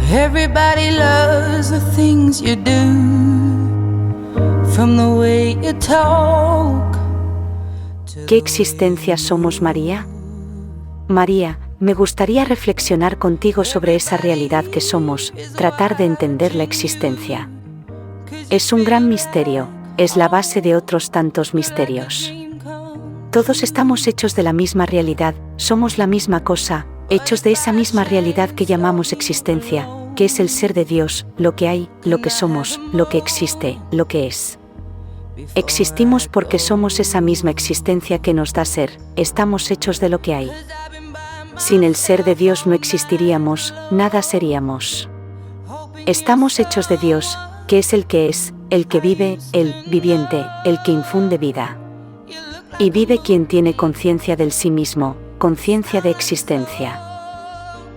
Everybody loves the things you do, from the way you talk. ¿Qué existencia somos, María? María, me gustaría reflexionar contigo sobre esa realidad que somos, tratar de entender la existencia. Es un gran misterio, es la base de otros tantos misterios. Todos estamos hechos de la misma realidad, somos la misma cosa, hechos de esa misma realidad que llamamos existencia, que es el ser de Dios, lo que hay, lo que somos, lo que existe, lo que es. Existimos porque somos esa misma existencia que nos da ser, estamos hechos de lo que hay. Sin el ser de Dios no existiríamos, nada seríamos. Estamos hechos de Dios, que es, el que vive, el viviente, el que infunde vida. Y vive quien tiene conciencia del sí mismo, conciencia de existencia.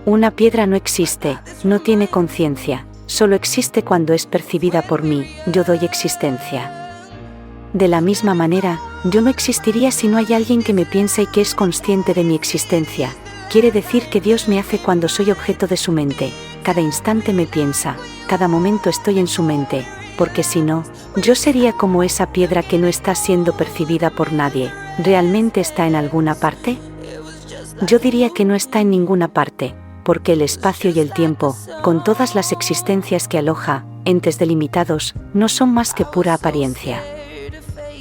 Una piedra no existe, no tiene conciencia, solo existe cuando es percibida por mí, yo doy existencia. De la misma manera, yo no existiría si no hay alguien que me piensa y que es consciente de mi existencia. Quiere decir que Dios me hace cuando soy objeto de su mente, cada instante me piensa, cada momento estoy en su mente, porque si no, yo sería como esa piedra que no está siendo percibida por nadie. ¿Realmente está en alguna parte? Yo diría que no está en ninguna parte, porque el espacio y el tiempo, con todas las existencias que aloja, entes delimitados, no son más que pura apariencia.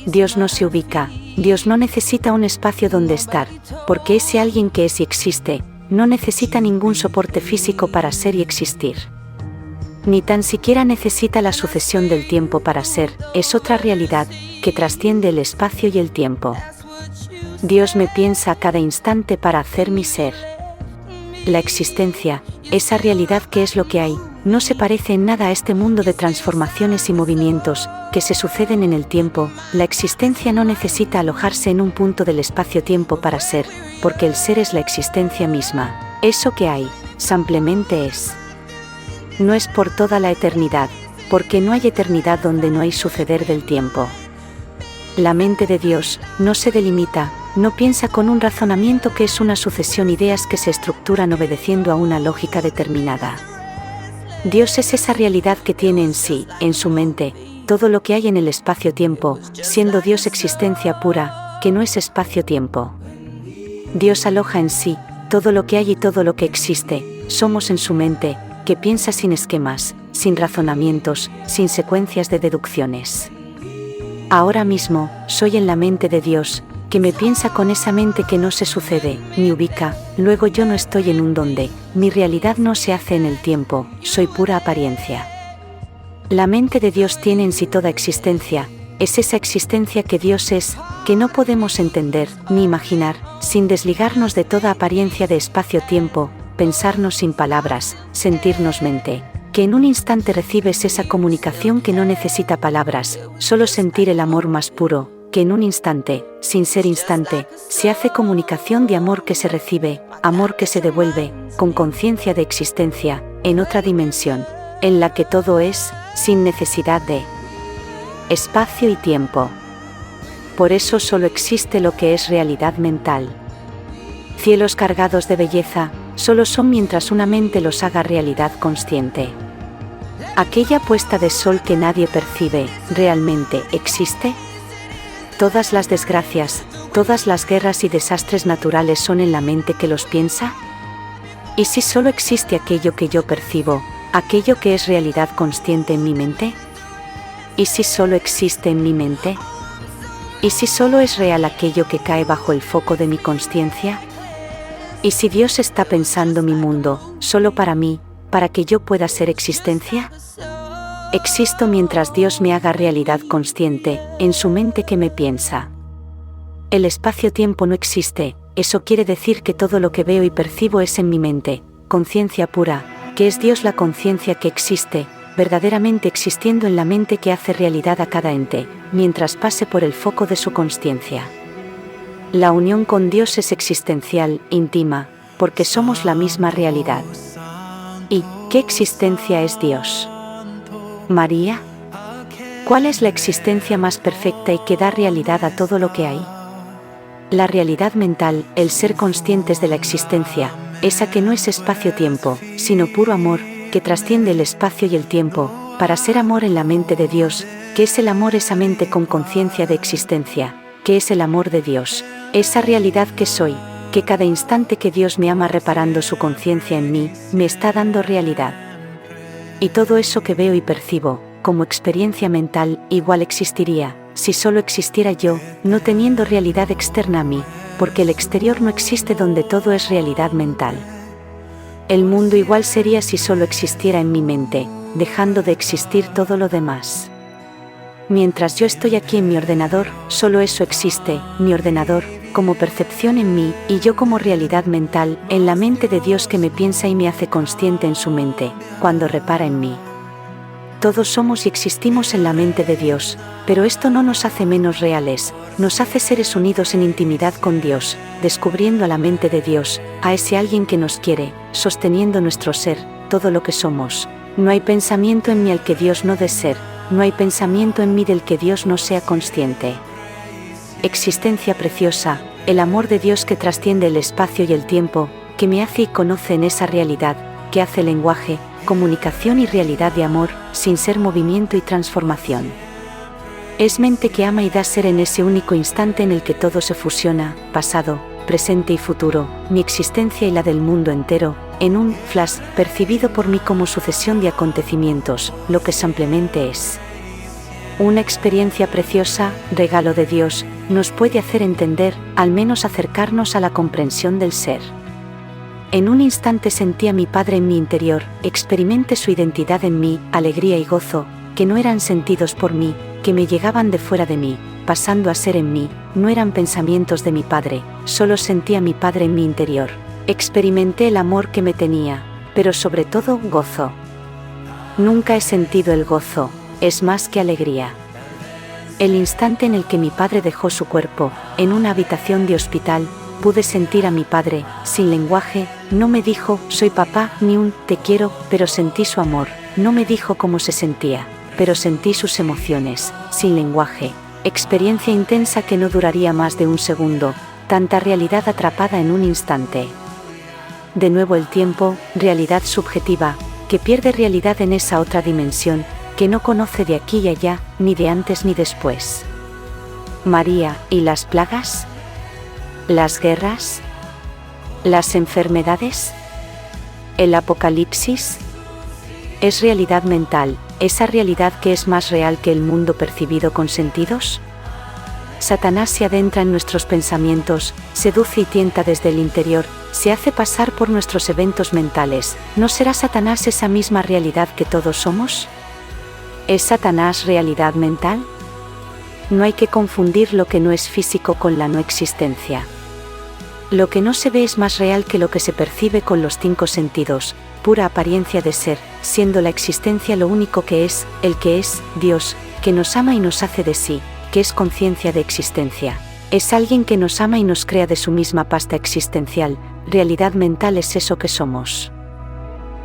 Dios no se ubica, Dios no necesita un espacio donde estar, porque ese alguien que es y existe, no necesita ningún soporte físico para ser y existir. Ni tan siquiera necesita la sucesión del tiempo para ser, es otra realidad, que trasciende el espacio y el tiempo. Dios me piensa a cada instante para hacer mi ser. La existencia, esa realidad que es lo que hay, no se parece en nada a este mundo de transformaciones y movimientos que se suceden en el tiempo. La existencia no necesita alojarse en un punto del espacio-tiempo para ser, porque el ser es la existencia misma. Eso que hay, simplemente es. No es por toda la eternidad, porque no hay eternidad donde no hay suceder del tiempo. La mente de Dios no se delimita, no piensa con un razonamiento que es una sucesión de ideas que se estructuran obedeciendo a una lógica determinada. Dios es esa realidad que tiene en sí, en su mente, todo lo que hay en el espacio-tiempo, siendo Dios existencia pura, que no es espacio-tiempo. Dios aloja en sí todo lo que hay y todo lo que existe, somos en su mente, que piensa sin esquemas, sin razonamientos, sin secuencias de deducciones. Ahora mismo, soy en la mente de Dios, que me piensa con esa mente que no se sucede, ni ubica, luego yo no estoy en un donde, mi realidad no se hace en el tiempo, soy pura apariencia. La mente de Dios tiene en sí toda existencia, es esa existencia que Dios es, que no podemos entender, ni imaginar, sin desligarnos de toda apariencia de espacio-tiempo, pensarnos sin palabras, sentirnos mente, que en un instante recibes esa comunicación que no necesita palabras, solo sentir el amor más puro, que en un instante, sin ser instante, se hace comunicación de amor que se recibe, amor que se devuelve, con conciencia de existencia, en otra dimensión, en la que todo es, sin necesidad de espacio y tiempo. Por eso solo existe lo que es realidad mental. Cielos cargados de belleza, solo son mientras una mente los haga realidad consciente. Aquella puesta de sol que nadie percibe, ¿realmente existe? ¿Todas las desgracias, todas las guerras y desastres naturales son en la mente que los piensa? ¿Y si solo existe aquello que yo percibo, aquello que es realidad consciente en mi mente? ¿Y si solo existe en mi mente? ¿Y si solo es real aquello que cae bajo el foco de mi consciencia? ¿Y si Dios está pensando mi mundo, solo para mí, para que yo pueda ser existencia? Existo mientras Dios me haga realidad consciente, en su mente que me piensa. El espacio-tiempo no existe, eso quiere decir que todo lo que veo y percibo es en mi mente, conciencia pura, que es Dios la conciencia que existe, verdaderamente existiendo en la mente que hace realidad a cada ente, mientras pase por el foco de su consciencia. La unión con Dios es existencial, íntima, porque somos la misma realidad. ¿Y qué existencia es Dios? María, ¿cuál es la existencia más perfecta y que da realidad a todo lo que hay? La realidad mental, el ser conscientes de la existencia, esa que no es espacio-tiempo, sino puro amor, que trasciende el espacio y el tiempo, para ser amor en la mente de Dios, que es el amor esa mente con conciencia de existencia, que es el amor de Dios, esa realidad que soy, que cada instante que Dios me ama reparando su conciencia en mí, me está dando realidad. Y todo eso que veo y percibo, como experiencia mental, igual existiría, si solo existiera yo, no teniendo realidad externa a mí, porque el exterior no existe donde todo es realidad mental. El mundo igual sería si solo existiera en mi mente, dejando de existir todo lo demás. Mientras yo estoy aquí en mi ordenador, solo eso existe, mi ordenador, como percepción en mí, y yo como realidad mental, en la mente de Dios que me piensa y me hace consciente en su mente, cuando repara en mí. Todos somos y existimos en la mente de Dios, pero esto no nos hace menos reales, nos hace seres unidos en intimidad con Dios, descubriendo a la mente de Dios, a ese alguien que nos quiere, sosteniendo nuestro ser, todo lo que somos. No hay pensamiento en mí al que Dios no dé ser, no hay pensamiento en mí del que Dios no sea consciente. Existencia preciosa, el amor de Dios que trasciende el espacio y el tiempo, que me hace y conoce en esa realidad, que hace lenguaje, comunicación y realidad de amor, sin ser movimiento y transformación. Es mente que ama y da ser en ese único instante en el que todo se fusiona, pasado, presente y futuro, mi existencia y la del mundo entero, en un flash, percibido por mí como sucesión de acontecimientos, lo que simplemente es. Una experiencia preciosa, regalo de Dios, nos puede hacer entender, al menos acercarnos a la comprensión del ser. En un instante sentí a mi Padre en mi interior, experimenté su identidad en mí, alegría y gozo, que no eran sentidos por mí, que me llegaban de fuera de mí, pasando a ser en mí, no eran pensamientos de mi Padre, solo sentí a mi Padre en mi interior. Experimenté el amor que me tenía, pero sobre todo gozo. Nunca he sentido el gozo, es más que alegría. El instante en el que mi Padre dejó su cuerpo, en una habitación de hospital, pude sentir a mi Padre, sin lenguaje, no me dijo, soy papá, ni un, te quiero, pero sentí su amor, no me dijo cómo se sentía, pero sentí sus emociones, sin lenguaje, experiencia intensa que no duraría más de un segundo, tanta realidad atrapada en un instante. De nuevo el tiempo, realidad subjetiva, que pierde realidad en esa otra dimensión, que no conoce de aquí y allá, ni de antes ni después. María, ¿y las plagas? ¿Las guerras? ¿Las enfermedades? ¿El apocalipsis? ¿Es realidad mental, esa realidad que es más real que el mundo percibido con sentidos? Satanás se adentra en nuestros pensamientos, seduce y tienta desde el interior, se hace pasar por nuestros eventos mentales. ¿No será Satanás esa misma realidad que todos somos? ¿Es Satanás realidad mental? No hay que confundir lo que no es físico con la no existencia. Lo que no se ve es más real que lo que se percibe con los 5 sentidos, pura apariencia de ser, siendo la existencia lo único que es, el que es, Dios, que nos ama y nos hace de sí, que es conciencia de existencia. Es alguien que nos ama y nos crea de su misma pasta existencial, realidad mental es eso que somos.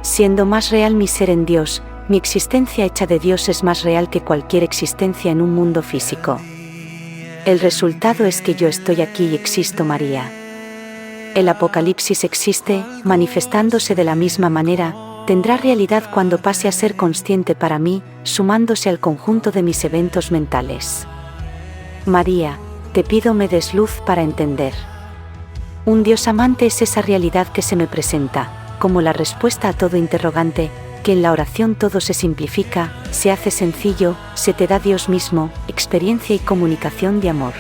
Siendo más real mi ser en Dios, mi existencia hecha de Dios es más real que cualquier existencia en un mundo físico. El resultado es que yo estoy aquí y existo, María. El apocalipsis existe, manifestándose de la misma manera, tendrá realidad cuando pase a ser consciente para mí, sumándose al conjunto de mis eventos mentales. María, te pido me des luz para entender. Un Dios amante es esa realidad que se me presenta, como la respuesta a todo interrogante, que en la oración todo se simplifica, se hace sencillo, se te da Dios mismo, experiencia y comunicación de amor.